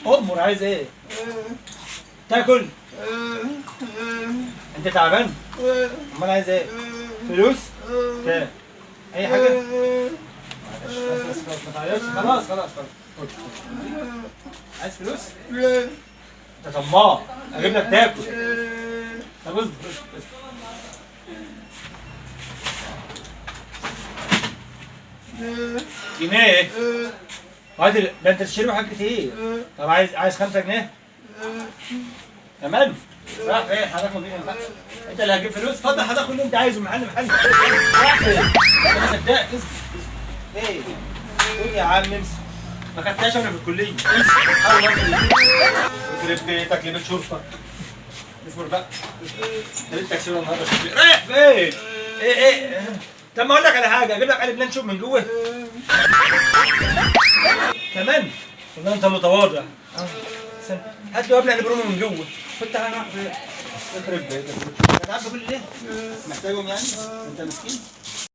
امر عايز ايه؟ تاكل؟ انت تعبان؟ امال عايز ايه؟ فلوس؟ كام؟ اي حاجه؟ معلش بس ما تعيطش خلاص خلاص خلاص. خد. عايز فلوس؟ انت طماع اجيب لك تاكل. طب اصبر اصبر. جنيه؟ عادل ده انت تشتري حاجات كتير. طب عايز 5 جنيه؟ تمام؟ راح فين؟ هتاخد ايه؟ انت اللي هتجيب فلوس؟ اتفضل هتاخد اللي انت عايزه محل. راح فين؟ انا ما صدقت. اصبر ايه؟ قول يا عم امسك. ما خدتهاش انا في الكليه. امسك حاول يخرب بيتك لبيت شرطه. اصبر بقى. ده انت تكسير النهارده شوف رايح فين؟ ايه؟ طب ما اقول لك على حاجه اجيب لك قلب لانشون من جوه. كمان والله انت متواضع. هات له قبل قلب رومي من جوه. كنت هروح فين؟ يخرب بيتك. انت عارف كل ليه؟ محتاجهم يعني؟ انت مسكين؟